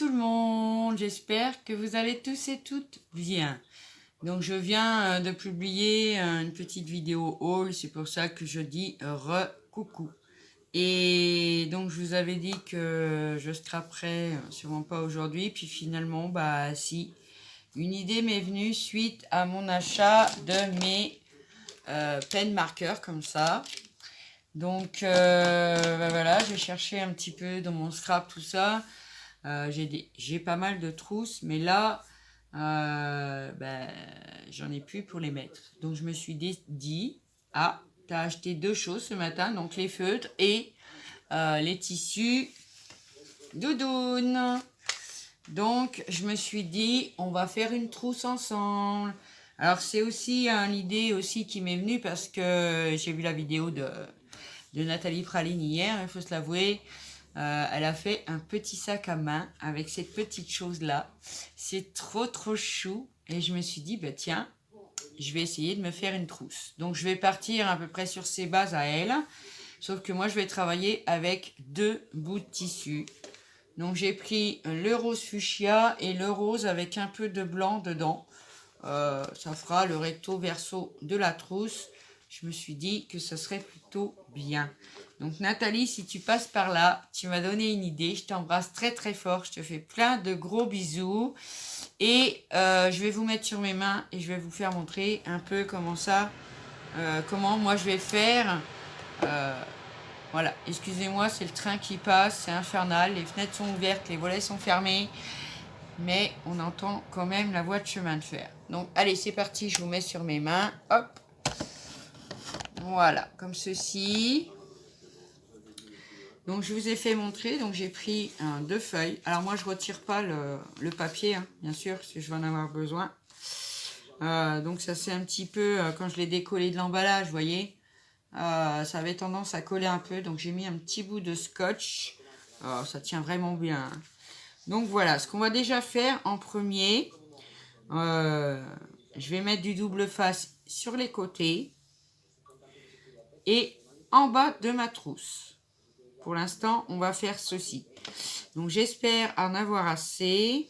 tout le monde, j'espère que vous allez tous et toutes bien. Donc je viens de publier une petite vidéo haul, c'est pour ça que je dis re-coucou. Et donc je vous avais dit que je scraperais sûrement pas aujourd'hui, puis finalement bah si, une idée m'est venue suite à mon achat de mes pen marqueurs comme ça. Donc voilà, j'ai cherché un petit peu dans mon scrap tout ça. J'ai pas mal de trousses, mais là, j'en ai plus pour les mettre. Donc je me suis dit, ah, t'as acheté deux choses ce matin, donc les feutres et les tissus doudoune. Donc je me suis dit, on va faire une trousse ensemble. Alors c'est aussi une idée aussi qui m'est venue parce que j'ai vu la vidéo de Nathalie Praline hier, il faut se l'avouer. Elle a fait un petit sac à main avec cette petite chose là. C'est trop chou. Et je me suis dit, bah tiens, je vais essayer de me faire une trousse. Donc je vais partir à peu près sur ses bases à elle. Sauf que moi je vais travailler avec deux bouts de tissu. Donc j'ai pris le rose fuchsia et le rose avec un peu de blanc dedans. Ça fera le recto verso de la trousse. Je me suis dit que ça serait plutôt bien. Donc Nathalie, si tu passes par là, tu m'as donné une idée. Je t'embrasse très fort. Je te fais plein de gros bisous. Et je vais vous mettre sur mes mains et je vais vous faire montrer un peu comment ça, comment moi je vais faire. Voilà, excusez-moi, c'est le train qui passe, c'est infernal. Les fenêtres sont ouvertes, les volets sont fermés. Mais on entend quand même la voie de chemin de fer. Donc allez, c'est parti, je vous mets sur mes mains. Hop. Voilà, comme ceci. Donc je vous ai fait montrer, donc j'ai pris deux feuilles. Alors moi je retire pas le papier, hein, bien sûr, parce que je vais en avoir besoin. Donc ça c'est un petit peu, quand je l'ai décollé de l'emballage, vous voyez, ça avait tendance à coller un peu. Donc j'ai mis un petit bout de scotch. Ça tient vraiment bien. Donc voilà, ce qu'on va déjà faire en premier, je vais mettre du double face sur les côtés et en bas de ma trousse. Pour l'instant, on va faire ceci. Donc j'espère en avoir assez.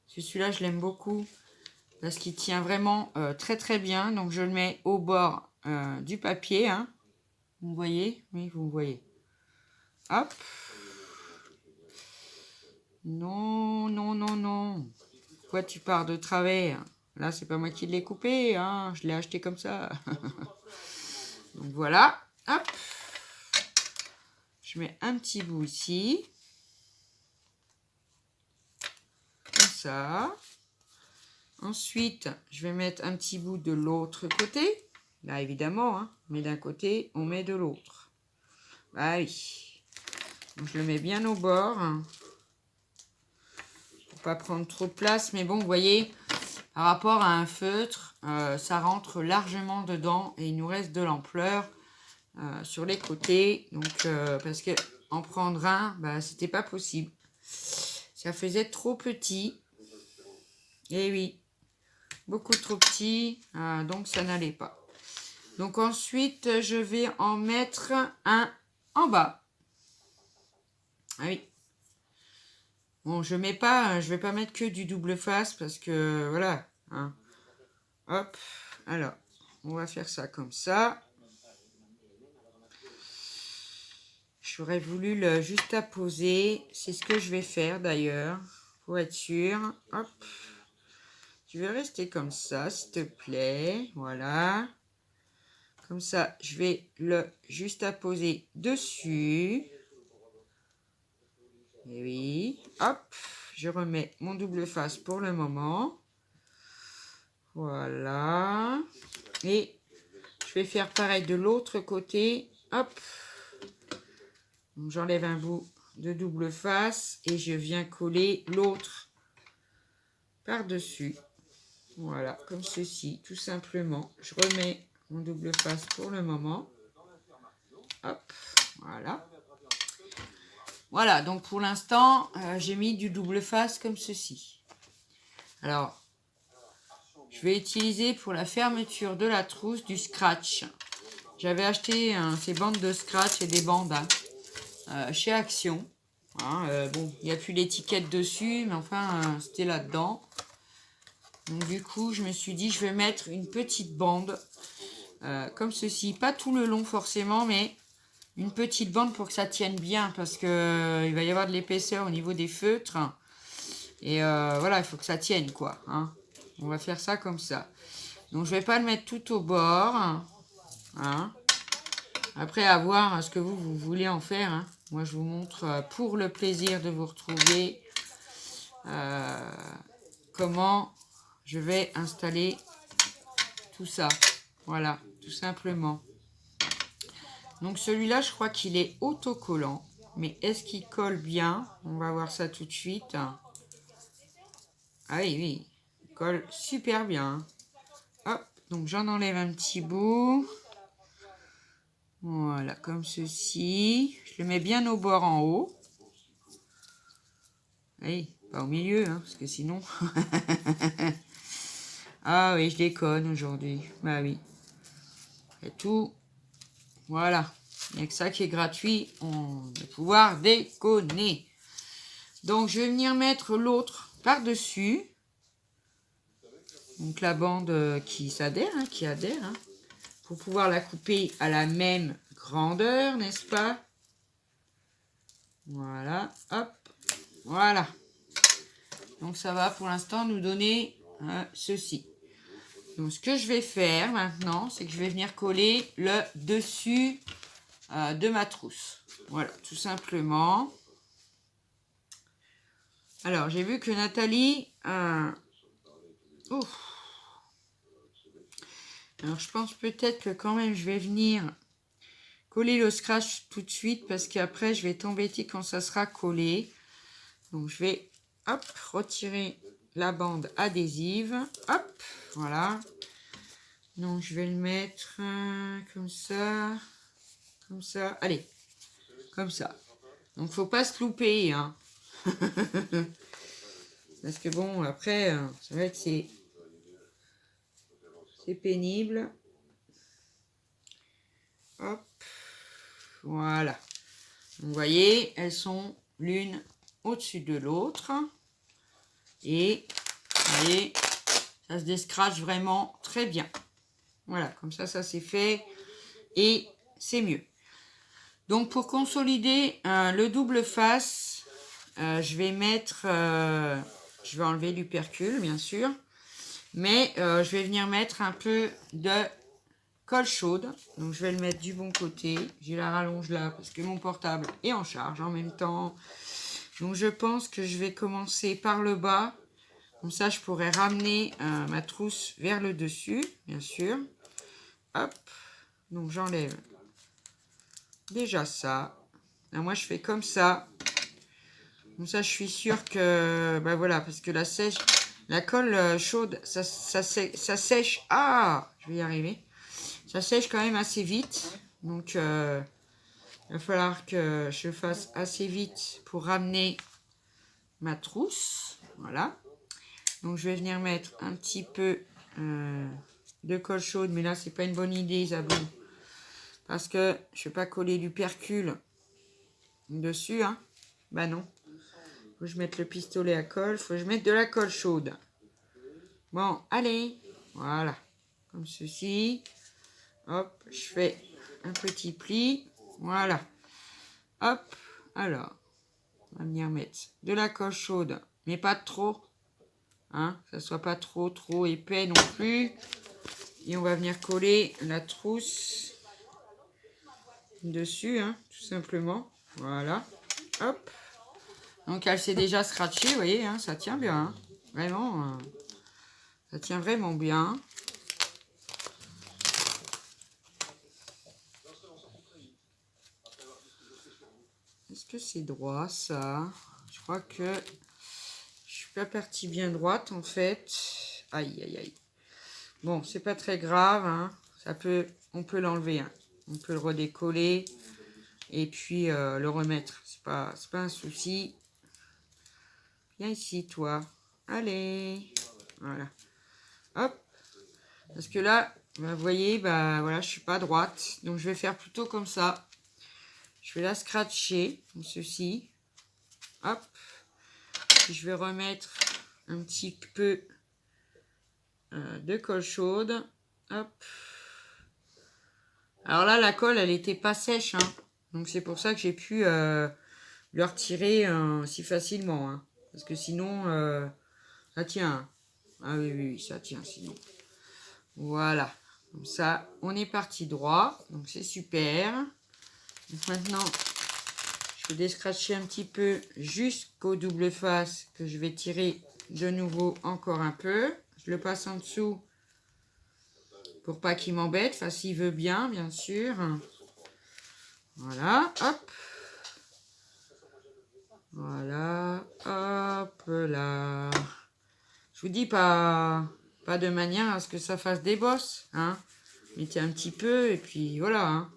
Celui-là, je l'aime beaucoup parce qu'il tient vraiment très bien. Donc je le mets au bord du papier. Hein. Vous voyez? Oui, vous voyez. Hop. Non. Pourquoi tu pars de travers? Là, c'est pas moi qui l'ai coupé. Hein. Je l'ai acheté comme ça. Donc voilà. Hop. Je mets un petit bout ici. Comme ça. Ensuite, je vais mettre un petit bout de l'autre côté. Là, évidemment, hein, on met d'un côté, on met de l'autre. Ah oui. Donc, je le mets bien au bord. Pour pas prendre trop de place. Mais bon, vous voyez, par rapport à un feutre, ça rentre largement dedans. Et il nous reste de l'ampleur sur les côtés. Donc, parce que en prendre un, bah, c'était pas possible. Ça faisait trop petit. Et oui. Beaucoup trop petit, donc ça n'allait pas. Donc ensuite, je vais en mettre un en bas. Ah oui. Bon, je vais pas mettre que du double face parce que voilà. Hein. Hop. Alors, on va faire ça comme ça. J'aurais voulu le juste à poser. C'est ce que je vais faire d'ailleurs, pour être sûr. Hop. Tu veux rester comme ça, s'il te plaît. Voilà. Comme ça, je vais le juste à poser dessus. Et oui. Hop. Je remets mon double face pour le moment. Voilà. Et je vais faire pareil de l'autre côté. Hop. J'enlève un bout de double face et je viens coller l'autre par-dessus. Voilà, comme ceci, tout simplement. Je remets mon double face pour le moment. Hop, voilà. Voilà, donc pour l'instant, j'ai mis du double face comme ceci. Alors, je vais utiliser pour la fermeture de la trousse du scratch. J'avais acheté ces bandes de scratch et des bandes chez Action. Hein, bon, il n'y a plus l'étiquette dessus, mais enfin, c'était là-dedans. Donc du coup, je me suis dit, je vais mettre une petite bande, comme ceci. Pas tout le long forcément, mais une petite bande pour que ça tienne bien, parce que il va y avoir de l'épaisseur au niveau des feutres. Et voilà, il faut que ça tienne, quoi. Hein. On va faire ça comme ça. Donc je vais pas le mettre tout au bord. Hein. Après, à voir ce que vous voulez en faire. Hein. Moi, je vous montre pour le plaisir de vous retrouver comment je vais installer tout ça. Voilà, tout simplement. Donc celui-là, je crois qu'il est autocollant. Mais est-ce qu'il colle bien? On va voir ça tout de suite. Ah oui, oui, il colle super bien. Hop, donc j'en enlève un petit bout. Voilà, comme ceci. Je le mets bien au bord en haut. Oui, pas au milieu, hein, parce que sinon... Ah oui, je déconne aujourd'hui. Bah oui. Et tout. Voilà. Il n'y a que ça qui est gratuit. On va pouvoir déconner. Donc, je vais venir mettre l'autre par-dessus. Donc, la bande qui s'adhère, hein, qui adhère. Hein, pour pouvoir la couper à la même grandeur, n'est-ce pas? Voilà. Hop. Voilà. Donc, ça va pour l'instant nous donner ceci. Donc, ce que je vais faire maintenant, c'est que je vais venir coller le dessus de ma trousse. Voilà, tout simplement. Alors, j'ai vu que Nathalie... Ouf. Alors, je pense peut-être que quand même, je vais venir coller le scratch tout de suite parce qu'après, je vais t'embêter quand ça sera collé. Donc, je vais, hop, retirer la bande adhésive. Hop, voilà. Donc, je vais le mettre comme ça. Comme ça. Allez, comme ça. Donc, faut pas se louper, hein. Parce que bon, après, c'est vrai que c'est pénible. Hop, voilà. Vous voyez, elles sont l'une au-dessus de l'autre. Et, vous voyez, ça se descratche vraiment très bien. Voilà, comme ça c'est fait. Et c'est mieux. Donc, pour consolider le double face, je vais mettre... je vais enlever l'upercule, bien sûr. Mais je vais venir mettre un peu de colle chaude. Donc, je vais le mettre du bon côté. J'ai la rallonge là parce que mon portable est en charge en même temps. Donc, je pense que je vais commencer par le bas. Comme ça, je pourrais ramener ma trousse vers le dessus, bien sûr. Hop. Donc, j'enlève déjà ça. Là, moi, je fais comme ça. Comme ça, je suis sûre que... Ben voilà, parce que la colle chaude, ça sèche. Ah, je vais y arriver. Ça sèche quand même assez vite. Donc, il va falloir que je fasse assez vite pour ramener ma trousse. Voilà. Donc, je vais venir mettre un petit peu de colle chaude. Mais là, c'est pas une bonne idée, Isabelle. Parce que je ne vais pas coller du percule dessus. Hein. Bah non. Faut que je mette le pistolet à colle. Faut que je mette de la colle chaude. Bon, allez. Voilà. Comme ceci. Hop, je fais un petit pli. Voilà. Hop. Alors, on va venir mettre de la colle chaude. Mais pas trop. Hein, que ça soit pas trop épais non plus. Et on va venir coller la trousse dessus, hein, tout simplement. Voilà. Hop. Donc, elle s'est déjà scratchée, vous voyez, hein, ça tient bien. Hein. Vraiment, ça tient vraiment bien. Est-ce que c'est droit, ça? Je crois que je suis pas partie bien droite, en fait. Aïe, aïe, aïe. Bon, c'est pas très grave, hein. On peut l'enlever, hein. On peut le redécoller et puis le remettre. C'est pas un souci. Viens ici, toi. Allez. Voilà. Hop. Parce que là, bah, vous voyez, bah voilà, je suis pas droite. Donc, je vais faire plutôt comme ça. Je vais la scratcher, comme ceci. Hop. Je vais remettre un petit peu de colle chaude. Hop. Alors là, la colle, elle n'était pas sèche. Hein. Donc c'est pour ça que j'ai pu le retirer si facilement. Hein. Parce que sinon, ça tient. Ah oui, oui, oui, ça tient sinon. Voilà. Comme ça, on est parti droit. Donc c'est super. Donc maintenant, je vais descratcher un petit peu jusqu'au double face que je vais tirer de nouveau encore un peu. Je le passe en dessous pour pas qu'il m'embête. Enfin, s'il veut bien, bien sûr. Voilà, hop. Voilà, hop là. Je vous dis pas de manière à ce que ça fasse des bosses. Hein. Mettez un petit peu et puis voilà. Hein.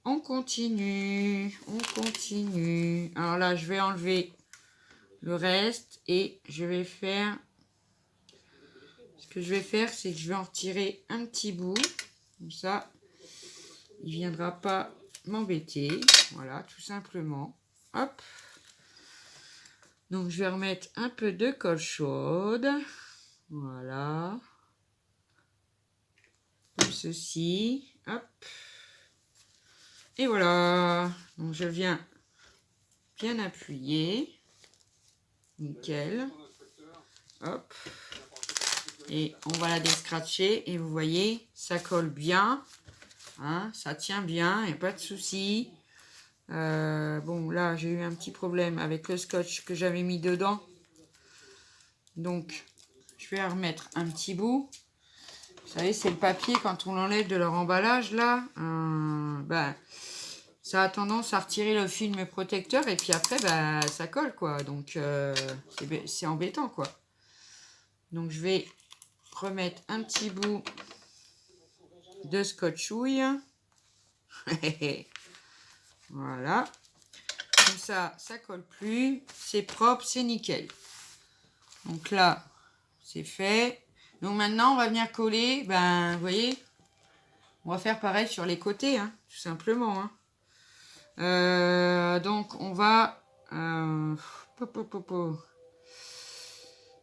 On continue, on continue. Alors là, je vais enlever le reste et je vais faire... Ce que je vais faire, c'est que je vais en retirer un petit bout. Comme ça, il ne viendra pas m'embêter. Voilà, tout simplement. Hop. Donc, je vais remettre un peu de colle chaude. Voilà. Comme ceci. Hop. Et voilà. Donc, je viens bien appuyer. Nickel. Hop. Et on va la descratcher. Et vous voyez, ça colle bien. Hein, ça tient bien. Il n'y a pas de souci. Bon, là, j'ai eu un petit problème avec le scotch que j'avais mis dedans. Donc, je vais remettre un petit bout. Vous savez, c'est le papier, quand on l'enlève de leur emballage, là, ben, ça a tendance à retirer le film protecteur et puis après, ben, ça colle, quoi. Donc, c'est embêtant, quoi. Donc, je vais remettre un petit bout de scotchouille. Voilà. Comme ça, ça colle plus. C'est propre, c'est nickel. Donc là, c'est fait. Donc maintenant, on va venir coller. Ben, vous voyez, on va faire pareil sur les côtés, hein, tout simplement. Hein. Donc, on va...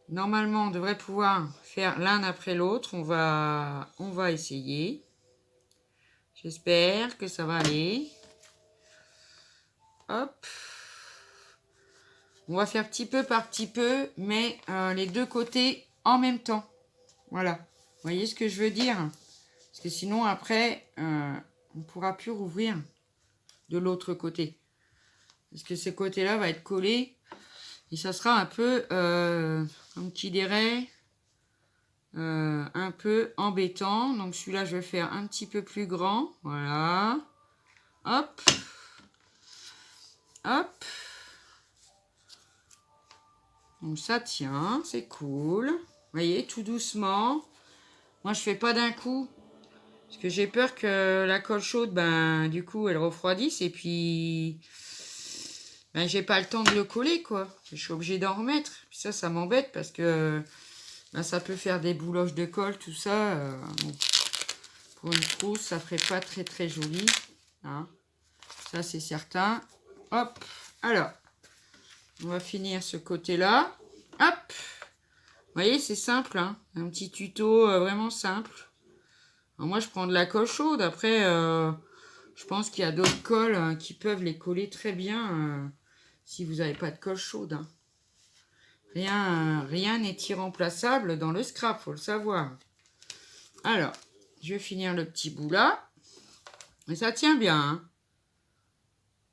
Normalement, on devrait pouvoir faire l'un après l'autre. On va essayer. J'espère que ça va aller. Hop. On va faire petit peu par petit peu, mais les deux côtés en même temps. Voilà. Vous voyez ce que je veux dire? Parce que sinon, après, on ne pourra plus rouvrir de l'autre côté. Parce que ce côté-là va être collé. Et ça sera un peu, comme qui dirait, un peu embêtant. Donc celui-là, je vais faire un petit peu plus grand. Voilà. Hop. Hop. Donc ça tient, c'est cool. Vous voyez, tout doucement. Moi, je fais pas d'un coup. Parce que j'ai peur que la colle chaude, ben, du coup, elle refroidisse. Et puis, ben, j'ai pas le temps de le coller, quoi. Je suis obligée d'en remettre. Puis ça m'embête parce que ben, ça peut faire des bouloches de colle, tout ça. Bon. Pour une trousse, ça ferait pas très, très joli. Hein. Ça, c'est certain. Hop. Alors, on va finir ce côté-là. Hop. Vous voyez, c'est simple. Hein. Un petit tuto vraiment simple. Alors moi, je prends de la colle chaude. Après, je pense qu'il y a d'autres colles qui peuvent les coller très bien si vous n'avez pas de colle chaude. Hein. Rien n'est irremplaçable dans le scrap, faut le savoir. Alors, je vais finir le petit bout là. Mais ça tient bien. Hein.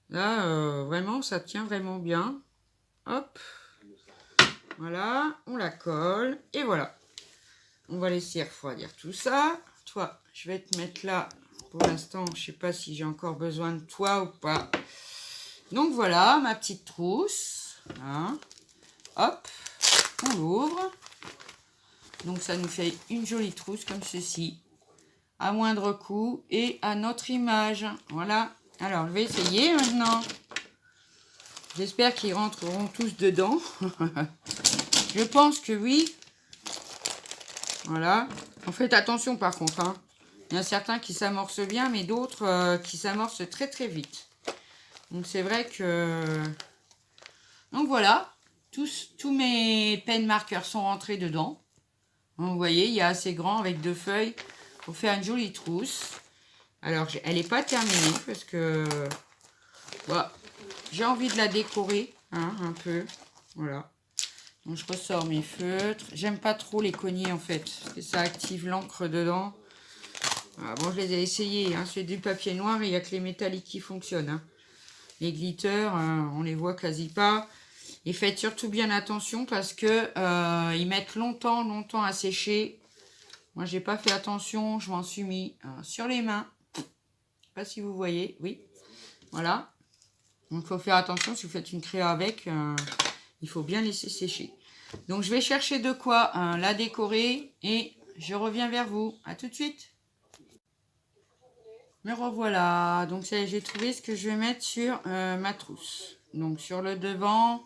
Là, vraiment, ça tient vraiment bien. Hop. Voilà, on la colle. Et voilà. On va laisser refroidir tout ça. Toi, je vais te mettre là. Pour l'instant, je ne sais pas si j'ai encore besoin de toi ou pas. Donc voilà, ma petite trousse. Hein. Hop, on l'ouvre. Donc ça nous fait une jolie trousse comme ceci. À moindre coût et à notre image. Voilà. Alors, je vais essayer maintenant. J'espère qu'ils rentreront tous dedans. Je pense que oui. Voilà. Faites attention par contre. Hein. Il y en a certains qui s'amorcent bien, mais d'autres qui s'amorcent très très vite. Donc c'est vrai que Donc voilà, tous mes pen marqueurs sont rentrés dedans. Donc, vous voyez, il y a assez grand avec 2 feuilles pour faire une jolie trousse. Alors, elle n'est pas terminée parce que bah, j'ai envie de la décorer hein, un peu. Voilà. Donc, je ressors mes feutres. J'aime pas trop les cogner en fait, parce que ça active l'encre dedans. Voilà, bon, je les ai essayés. Hein. C'est du papier noir et il n'y a que les métalliques qui fonctionnent. Hein. Les glitters, on les voit quasi pas. Et faites surtout bien attention parce que ils mettent longtemps à sécher. Moi, j'ai pas fait attention. Je m'en suis mis sur les mains. Je sais pas si vous voyez. Oui. Voilà. Donc, il faut faire attention. Si vous faites une créa avec, il faut bien laisser sécher. Donc, je vais chercher de quoi la décorer. Et je reviens vers vous. À tout de suite. Me revoilà. Donc, j'ai trouvé ce que je vais mettre sur ma trousse. Donc, sur le devant...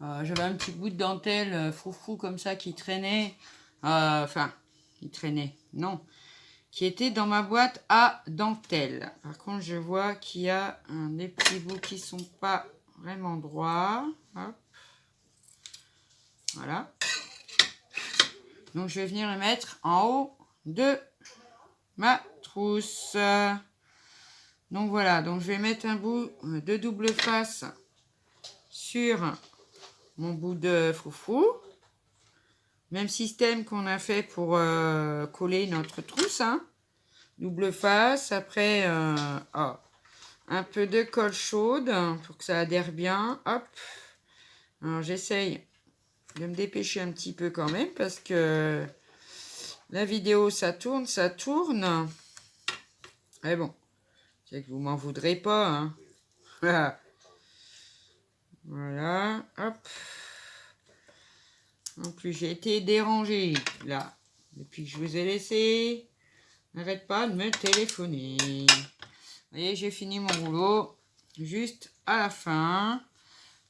j'avais un petit bout de dentelle froufrou comme ça qui traînait. Enfin, qui traînait, non. Qui était dans ma boîte à dentelle. Par contre, je vois qu'il y a des petits bouts qui sont pas vraiment droits. Hop. Voilà. Donc, je vais venir le mettre en haut de ma trousse. Donc, voilà. Donc, je vais mettre un bout de double face sur mon bout de froufrou. Même système qu'on a fait pour coller notre trousse. Hein. Double face. Après, un peu de colle chaude pour que ça adhère bien. Hop. Alors, j'essaye de me dépêcher un petit peu quand même parce que la vidéo, ça tourne. Mais bon, c'est que vous m'en voudrez pas. Hein. Voilà. Hop. En plus, j'ai été dérangée, là, depuis que je vous ai laissé. N'arrête pas de me téléphoner. Vous voyez, j'ai fini mon rouleau juste à la fin.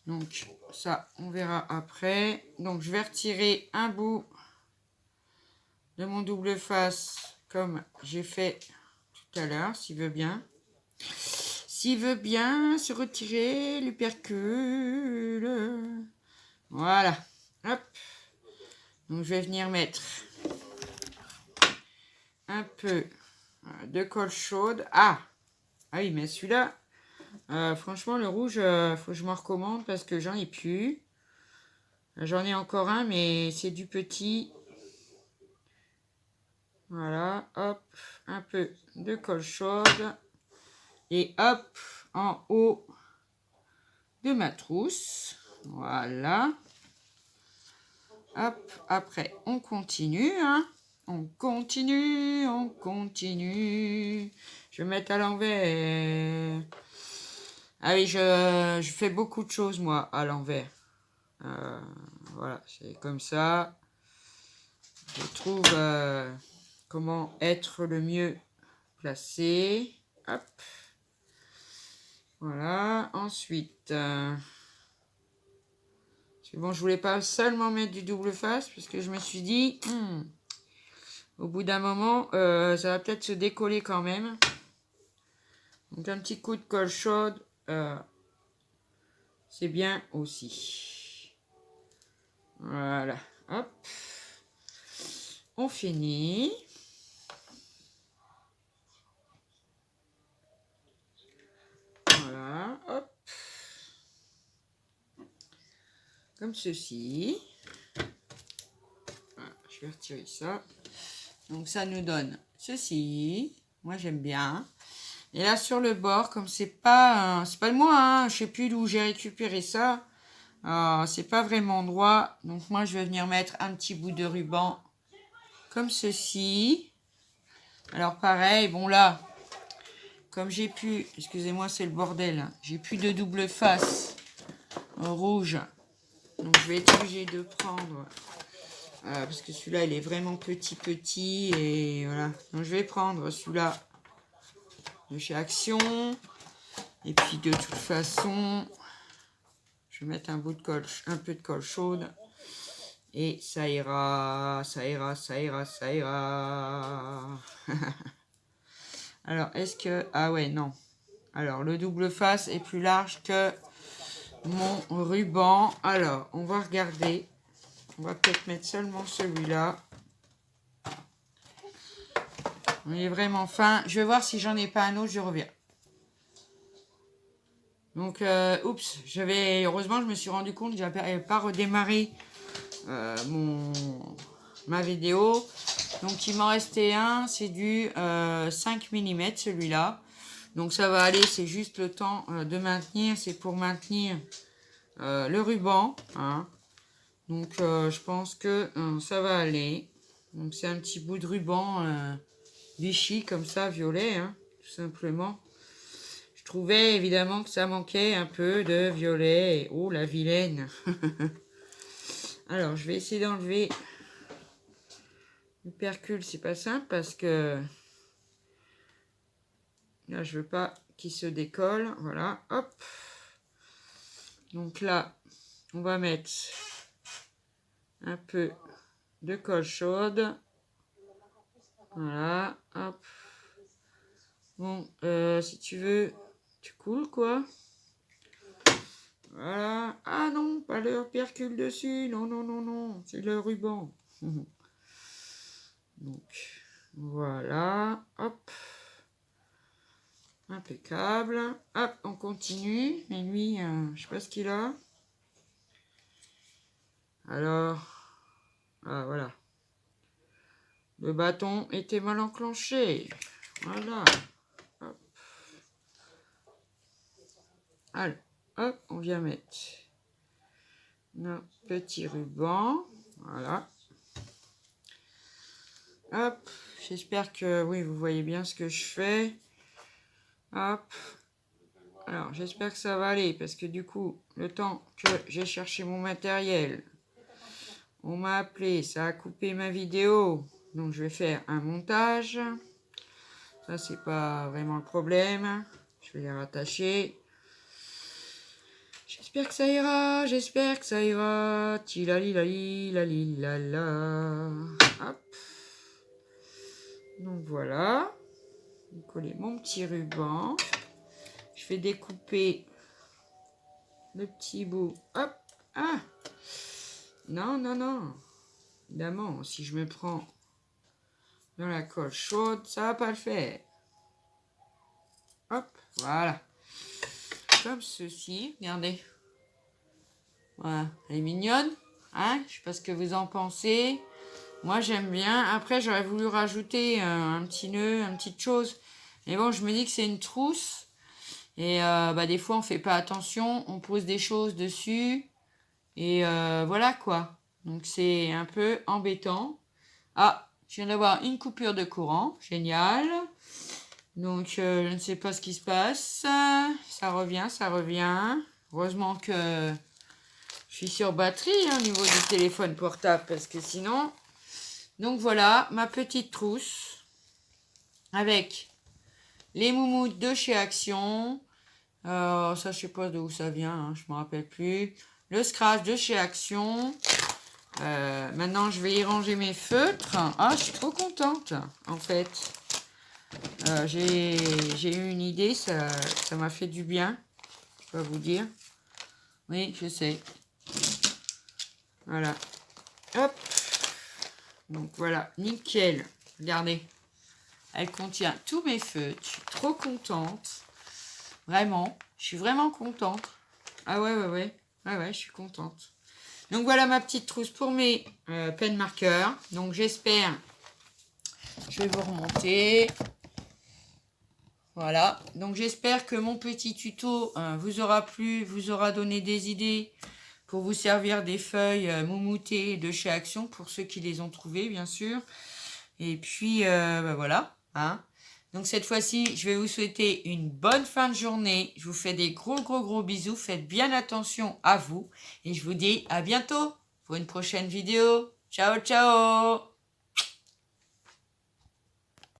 Donc, ça, on verra après. Donc, je vais retirer un bout de mon double face, comme j'ai fait tout à l'heure, s'il veut bien. S'il veut bien se retirer l'hypercule. Voilà. Hop. Donc, je vais venir mettre un peu de colle chaude. Ah oui, mais celui-là, franchement, le rouge, faut que je m'en recommande parce que j'en ai plus. J'en ai encore un, mais c'est du petit. Voilà, hop, un peu de colle chaude. Et hop, en haut de ma trousse. Voilà. Hop, après, on continue, hein. On continue. Je vais mettre à l'envers. Ah oui, je fais beaucoup de choses, moi, à l'envers. Voilà, c'est comme ça. Je trouve comment être le mieux placé. Hop. Voilà. Ensuite, bon, je voulais pas seulement mettre du double face parce que je me suis dit, au bout d'un moment, ça va peut-être se décoller quand même. Donc un petit coup de colle chaude, c'est bien aussi. Voilà. Hop. On finit. Voilà. Hop. Comme ceci. Voilà, je vais retirer ça. Donc ça nous donne ceci. Moi j'aime bien. Et là sur le bord, comme c'est pas de moi, hein, je sais plus d'où j'ai récupéré ça. C'est pas vraiment droit. Donc moi je vais venir mettre un petit bout de ruban comme ceci. Alors pareil, bon là, comme j'ai plus, excusez-moi c'est le bordel, hein, j'ai plus de double face rouge. Donc je vais être obligée de prendre, parce que celui-là il est vraiment petit et voilà. Donc je vais prendre celui-là de chez Action. Et puis de toute façon, je vais mettre un peu de colle chaude. Et ça ira. Alors, est-ce que... Ah ouais, non. Alors, le double face est plus large que mon ruban. Alors, on va regarder. On va peut-être mettre seulement celui-là. Il est vraiment fin. Je vais voir si j'en ai pas un autre, je reviens. Donc, oups, heureusement, je me suis rendu compte que je n'avais pas redémarré ma vidéo. Donc, il m'en restait un, c'est du 5 mm, celui-là. Donc, ça va aller, c'est juste le temps de maintenir. C'est pour maintenir le ruban. Hein. Donc, je pense que ça va aller. Donc, c'est un petit bout de ruban Vichy, comme ça, violet, hein, tout simplement. Je trouvais évidemment que ça manquait un peu de violet. Et, oh, la vilaine. Alors, je vais essayer d'enlever le percule. C'est pas simple parce que là, je veux pas qu'il se décolle. Voilà, hop. Donc là, on va mettre un peu de colle chaude. Voilà, hop. Bon, si tu veux, tu coules, quoi. Voilà. Ah non, pas le percule dessus. Non, non, non, non. C'est le ruban. Donc, voilà. Hop. Impeccable. Hop, on continue. Mais lui, je sais pas ce qu'il a. Alors, ah, voilà. Le bâton était mal enclenché. Voilà. Hop. Alors, hop, on vient mettre nos petits rubans. Voilà. Hop. J'espère que, oui, vous voyez bien ce que je fais. Hop. Alors, j'espère que ça va aller, parce que du coup, le temps que j'ai cherché mon matériel, on m'a appelé, ça a coupé ma vidéo. Donc, je vais faire un montage. Ça, c'est pas vraiment le problème. Je vais les rattacher. J'espère que ça ira, j'espère que ça ira. Tilalilali, lalilala. Hop. Donc, voilà. Je vais coller mon petit ruban. Je vais découper le petit bout. Hop. Ah. Non, non, non. Évidemment, si je me prends dans la colle chaude, ça va pas le faire. Hop. Voilà. Comme ceci. Regardez. Voilà. Elle est mignonne. Hein? Je sais pas ce que vous en pensez. Moi, j'aime bien. Après, j'aurais voulu rajouter un petit nœud, une petite chose. Mais bon, je me dis que c'est une trousse. Et des fois, on fait pas attention. On pose des choses dessus. Et voilà quoi. Donc, c'est un peu embêtant. Ah, je viens d'avoir une coupure de courant. Génial. Donc, je ne sais pas ce qui se passe. Ça revient, ça revient. Heureusement que je suis sur batterie au niveau du téléphone portable. Parce que sinon... Donc, voilà ma petite trousse. Avec les moumoutes de chez Action. Ça, je sais pas d'où ça vient. Hein, je me rappelle plus. Le scratch de chez Action. Maintenant, je vais y ranger mes feutres. Ah, je suis trop contente, en fait. J'ai eu une idée, ça m'a fait du bien. Je peux vous dire. Oui, je sais. Voilà. Hop. Donc, voilà, nickel. Regardez. Elle contient tous mes feutres. Je suis trop contente. Vraiment. Je suis vraiment contente. Ah ouais, ouais, ouais. Ouais, ouais, je suis contente. Donc voilà ma petite trousse pour mes pennes marqueurs. Donc j'espère, je vais vous remonter. Voilà. Donc j'espère que mon petit tuto vous aura plu, vous aura donné des idées pour vous servir des feuilles moumoutées de chez Action pour ceux qui les ont trouvées, bien sûr. Et puis voilà. Hein. Donc cette fois-ci, je vais vous souhaiter une bonne fin de journée. Je vous fais des gros bisous. Faites bien attention à vous. Et je vous dis à bientôt pour une prochaine vidéo. Ciao, ciao!